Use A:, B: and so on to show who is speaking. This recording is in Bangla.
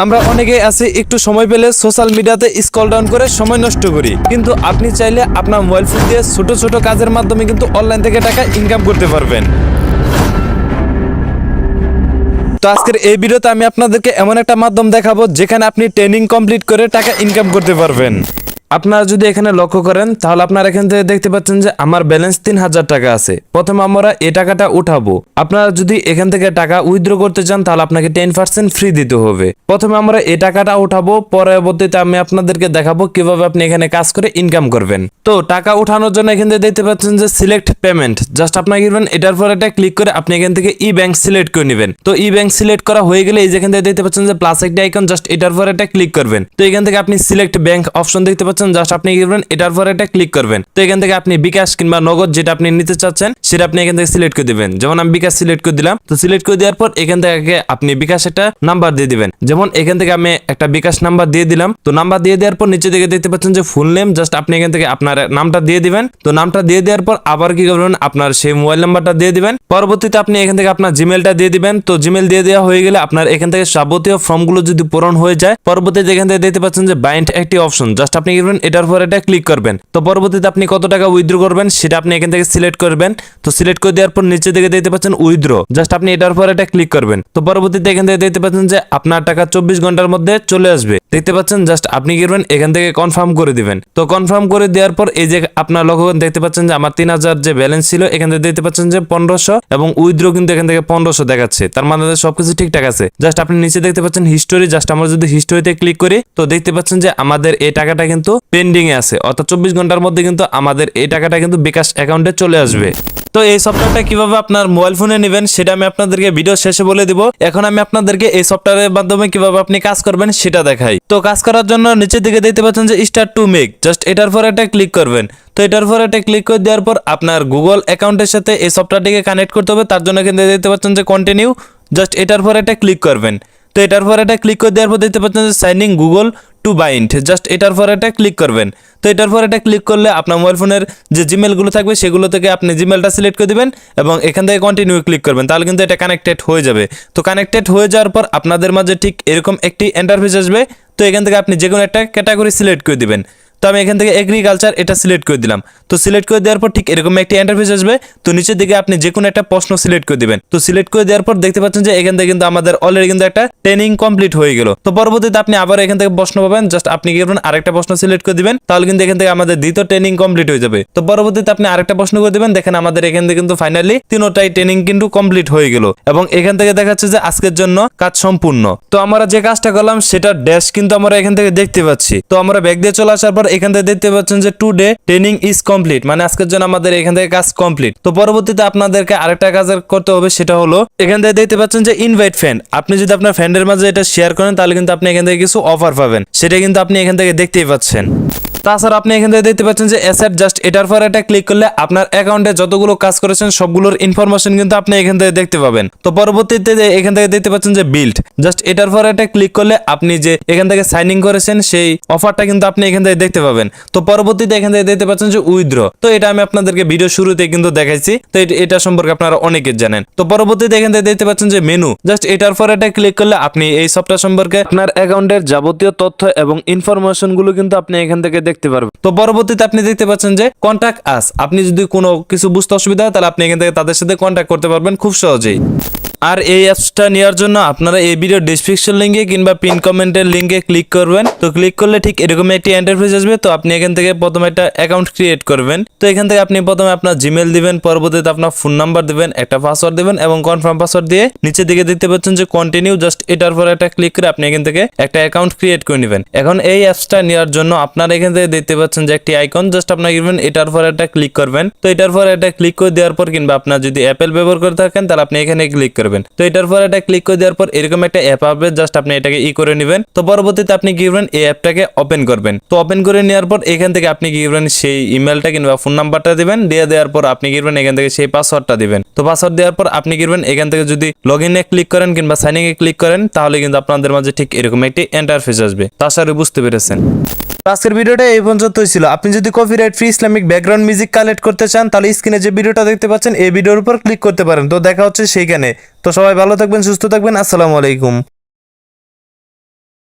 A: আমরা অনেকেই আছি একটু সময় পেলে সোশ্যাল মিডিয়াতে স্ক্রল ডাউন করে সময় নষ্ট করি, কিন্তু আপনি চাইলে আপনার মোবাইল ফোন দিয়ে ছোট ছোট কাজের মাধ্যমে কিন্তু অনলাইন থেকে টাকা ইনকাম করতে পারবেন। তো আজকের এই ভিডিওতে আমি আপনাদেরকে এমন একটা মাধ্যম দেখাবো যেখানে আপনি ট্রেনিং কমপ্লিট করে টাকা ইনকাম করতে পারবেন। আপনারা যদি এখানে লক্ষ্য করেন তাহলে আপনারা এখান থেকে দেখতে পাচ্ছেন যে আমার ব্যালেন্স 3000 টাকা আছে। প্রথমে আমরা এই টাকাটা উঠাবো। আপনারা যদি এখান থেকে টাকা উইথড্র করতে চান তাহলে আপনাকে 10% ফ্রি দিতে হবে। প্রথমে আমরা এই টাকাটা উঠাবো, পরবর্তীতে আমি আপনাদেরকে দেখাবো কিভাবে আপনি এখানে কাজ করে ইনকাম করবেন। তো টাকা উঠানোর জন্য এখান থেকে দেখতে পাচ্ছেন যে সিলেক্ট পেমেন্ট, জাস্ট আপনাকে এটার পর এটা ক্লিক করে আপনি এখান থেকে ই ব্যাংক সিলেক্ট করে নেবেন। তো ই ব্যাংক সিলেক্ট করা হয়ে গেলে এই যেখান থেকে দেখতে পাচ্ছেন যে প্লাস একটা আইকন, জাস্ট এটার পর এটা ক্লিক করবেন। তো এখান থেকে আপনি সিলেক্ট ব্যাংক অপশন দেখতে পাচ্ছেন, জাস্ট আপনি কি করবেন এটার পর এটা ক্লিক করবেন। তো এখান থেকে আপনি বিকাশ কিংবা নগদ যেটা আপনি নিতে চাচ্ছেন সেটা আপনি এখান থেকে সিলেক্ট করে দিবেন। যেমন আমি বিকাশ সিলেক্ট করে দিলাম। তো সিলেক্ট করে দেওয়ার পর এখান থেকে আপনি বিকাশ একটা নাম্বার দিয়ে দিবেন। যেমন এখান থেকে আমি একটা বিকাশ নাম্বার দিয়ে দিলাম। তো নাম্বার দিয়ে দেওয়ার পর নিচে দিকে দেখতে পাচ্ছেন যে ফুল নেম, জাস্ট আপনি এখান থেকে আপনার নামটা দিয়ে দিবেন। তো নামটা দিয়ে দেওয়ার পর আবার কি করবেন, আপনার সেই মোবাইল নাম্বারটা দিয়ে দিবেন। পরবর্তীতে আপনি এখান থেকে আপনার জিমেলটা দিয়ে দিবেন। তো জিমেল দিয়ে দেওয়া হয়ে গেলে আপনার এখান থেকে যাবতীয় ফর্মগুলো যদি পূরণ হয়ে যায়, পরবর্তীতে এখান থেকে দেখতে পাচ্ছেন যে বাইন্ড একটি অপশন, জাস্ট আপনি কি করবেন এটার পর এটা ক্লিক করবেন। তো পরবর্তীতে আপনি কত টাকা উইথড্র করবেন সেটা আপনি এখান থেকে সিলেক্ট করবেন। তো সিলেক্ট করে দেওয়ার পর নিচে দিকে দেখতে পাচ্ছেন উইথড্র, জাস্ট আপনি এটার পর এটা ক্লিক করবেন। তো পরবর্তীতে এখান থেকে দেখতে পাচ্ছেন যে আপনার টাকা 24 ঘন্টার মধ্যে চলে আসবে। দেখতে পাচ্ছেন, জাস্ট আপনি কি করবেন এখান থেকে কনফার্ম করে দিবেন। তো কনফার্ম করে দেওয়ার পর এই যে আপনার লক্ষ্য দেখতে পাচ্ছেন যে আমার 3000 যে ব্যালেন্স ছিল এখান থেকে দেখতে পাচ্ছেন যে 1500 এবং উইথড্র কিন্তু এখান থেকে 1500 দেখাচ্ছে। তার মানে সবকিছু ঠিকঠাক আছে। জাস্ট আপনি নিচে দেখতে পাচ্ছেন হিস্টোরি, জাস্ট আমরা যদি হিস্টোরিতে ক্লিক করি তো দেখতে পাচ্ছেন যে আমাদের এই টাকাটা কিন্তু পেন্ডিং এ আছে, অর্থাৎ 24 ঘন্টার মধ্যে কিন্তু আমাদের এই টাকাটা কিন্তু বিকাশ অ্যাকাউন্টে চলে আসবে। তো এই সফটওয়্যারটা কিভাবে আপনার মোবাইল ফোনে নেবেন সেটা আমি আপনাদেরকে ভিডিও শেষে বলে দিব। এখন আমি আপনাদেরকে এই সফটওয়্যারের মাধ্যমে কিভাবে আপনি কাজ করবেন সেটা দেখাই। তো কাজ করার জন্য নিচের দিকে দেখতে পাচ্ছেন যে স্টার্ট টু মেক, জাস্ট এটার পর এটা ক্লিক করবেন। তো এটার পর এটা ক্লিক করে দেওয়ার পর আপনার গুগল অ্যাকাউন্টের সাথে এই সফটওয়্যারটিকে কানেক্ট করতে হবে। তার জন্য কিন্তু দেখতে পাচ্ছেন যে কন্টিনিউ, জাস্ট এটার পর এটা ক্লিক করবেন। তো এটার পর এটা ক্লিক করে দেওয়ার পর দেখতে পাচ্ছেন যে signing Google to bind, just এটার পর এটা ক্লিক করবেন। তো এটার পর এটা ক্লিক করলে আপনার মোবাইল ফোনের যে জিমেলগুলো থাকবে সেগুলো থেকে আপনি জিমেলটা সিলেক্ট করে দিবেন এবং এখান থেকে কন্টিনিউ ক্লিক করবেন, তাহলে কিন্তু এটা কানেক্টেড হয়ে যাবে। তো কানেক্টেড হয়ে যাওয়ার পর আপনাদের মাঝে ঠিক এরকম একটি ইন্টারফেস আসবে। তো এখান থেকে আপনি যে কোনো একটা ক্যাটাগরি সিলেক্ট করে দিবেন। তো আমি এখান থেকে এগ্রিকালচার এটা সিলেক্ট করে দিলাম। তো সিলেক্ট করে দেওয়ার পর ঠিক এরকম একটা ইন্টারফেস আসবে। তো নিচের দিকে আপনি যে কোনো একটা প্রশ্ন সিলেক্ট করে দিবেন। তো সিলেক্ট করে দেওয়ার পর দেখতে পাচ্ছেন যে এখান থেকে কিন্তু আমাদের অলরেডি কিন্তু একটা ট্রেনিং কমপ্লিট হয়ে গেল। তো পরবর্তীতে আপনি আবার এখান থেকে প্রশ্ন পাবেন, জাস্ট আপনি কি করবেন আরেকটা প্রশ্ন সিলেক্ট করে দিবেন, তাহলে কিন্তু এখান থেকে আমাদের দ্বিতীয় ট্রেনিং কমপ্লিট হয়ে যাবে। তো পরবর্তীতে আপনি আরেকটা প্রশ্ন করে দিবেন, দেখেন আমাদের এখান থেকে কিন্তু ফাইনালি তিনটাই ট্রেনিং কিন্তু কমপ্লিট হয়ে গেল এবং এখান থেকে দেখাচ্ছে যে আজকের জন্য কাজ সম্পূর্ণ। তো আমরা যে কাজটা করলাম সেটা ড্যাশ কিন্তু আমরা এখান থেকে দেখতে পাচ্ছি। তো আমরা ব্যাক দিয়ে চলে আসার পর এখান থেকে দেখতে পাচ্ছেন যে টুডে ট্রেনিং ইজ কমপ্লিট, মানে আজকের জন্য আমাদের এখান থেকে কাজ কমপ্লিট। তো পরবর্তীতে আপনাদেরকে আরেকটা কাজ করতে হবে, সেটা হলো এখান থেকে দেখতে পাচ্ছেন যে ইনভাইট ফ্রেন্ড। আপনি যদি আপনার ফ্রেন্ডের মাঝে এটা শেয়ার করেন তাহলে কিন্তু আপনি এখান থেকে কিছু অফার পাবেন, সেটা কিন্তু আপনি এখান থেকে দেখতেই পাচ্ছেন। তাছাড়া আপনি এখান থেকে দেখতে পাচ্ছেন যে অ্যাসেট, জাস্ট এটার পর এটা ক্লিক করলে আপনার অ্যাকাউন্টে যতগুলো কাজ করেছেন সবগুলোর ইনফরমেশন কিন্তু আপনি এখান থেকে দেখতে পাবেন। তো পরবর্তীতে এখান থেকে দেখতে পাচ্ছেন যে বিল্ড, জাস্ট এটার পর এটা ক্লিক করলে আপনি যে এখান থেকে সাইন ইন করেছেন সেই অফারটা কিন্তু আপনি এখান থেকে দেখতে পাবেন। তো পরবর্তীতে এখান থেকে দেখতে পাচ্ছেন যে উইথড্র, তো এটা আমি আপনাদেরকে ভিডিও শুরুতে কিন্তু দেখাইছি। তো এটা সম্পর্কে আপনারা অনেকে জানেন। তো পরবর্তীতে এখান থেকে দেখতে পাচ্ছেন যে মেনু, জাস্ট এটার পর এটা ক্লিক করলে আপনি এই সফটওয়্যার সম্পর্কে আপনার অ্যাকাউন্টের যাবতীয় তথ্য এবং ইনফরমেশন গুলো কিন্তু আপনি এখান থেকে দেখতে পারবেন। তো পরবর্তীতে আপনি দেখতে পাচ্ছেন যে কন্ট্যাক্ট আস, আপনি যদি কোনো কিছু বুঝতে অসুবিধা হয় তাহলে আপনি এখান থেকে তাদের সাথে কন্ট্যাক্ট করতে পারবেন খুব সহজেই। আর এই অ্যাপসটা নেওয়ার জন্য আপনারা এই ভিডিও ডেসক্রিপশন লিঙ্কে কিংবা পিন কমেন্টের লিঙ্কে ক্লিক করবেন। তো ক্লিক করলে ঠিক এরকম একটি ইন্টারফেস আসবে। তো আপনি এখান থেকে প্রথমে একটা অ্যাকাউন্ট ক্রিয়েট করবেন। তো এখান থেকে আপনি প্রথমে আপনার জিমেল দিবেন, পরবর্তীতে আপনার ফোন নাম্বার দিবেন, একটা পাসওয়ার্ড দিবেন এবং কনফার্ম পাসওয়ার্ড দিয়ে নিচের দিকে দেখতে পাচ্ছেন যে কন্টিনিউ, জাস্ট এটার পর একটা ক্লিক করে আপনি এখান থেকে একটা অ্যাকাউন্ট ক্রিয়েট করে নেবেন। এখন এই অ্যাপসটা নেওয়ার জন্য আপনারা এখান থেকে দেখতে পাচ্ছেন যে একটি আইকন, জাস্ট আপনার দিবেন এটার পর একটা ক্লিক করবেন। তো এটার পর একটা ক্লিক করে দেওয়ার পর কিংবা আপনার যদি অ্যাপেল ব্যবহার করে থাকেন তাহলে আপনি এখানে ক্লিক করবেন। তো এটার পর এটা ক্লিক করে দেওয়ার পর এরকম একটা অ্যাপ আসবে, জাস্ট আপনি এটাকে করে নেবেন। তো পরবর্তীতে আপনি কি করবেন এই অ্যাপটাকে ওপেন করবেন। তো ওপেন করে নেওয়ার পর এখান থেকে আপনি কি করবেন সেই ইমেলটা কিংবা ফোন নাম্বারটা দিবেন, দিয়ে দেওয়ার পর আপনি কি করবেন এখান থেকে সেই পাসওয়ার্ডটা দিবেন। তো পাসওয়ার্ড দেওয়ার পর আপনি কি করবেন এখান থেকে যদি লগইনে ক্লিক করেন কিংবা সাইন ইনে ক্লিক করেন তাহলে কিন্তু আপনাদের মাঝে ঠিক এরকম একটি ইন্টারফেস আসবে। আশা করি বুঝতে পেরেছেন। আজকের ভিডিওটা এই পর্যন্তই ছিল। আপনি যদি copyright free Islamic background music collect করতে চান তাহলে স্ক্রিনে যে ভিডিওটা দেখতে পাচ্ছেন এই ভিডিওর উপর ক্লিক করতে পারেন। তো দেখা হচ্ছে সেইখানে। তো সবাই ভালো থাকবেন, সুস্থ থাকবেন। আসসালামু আলাইকুম।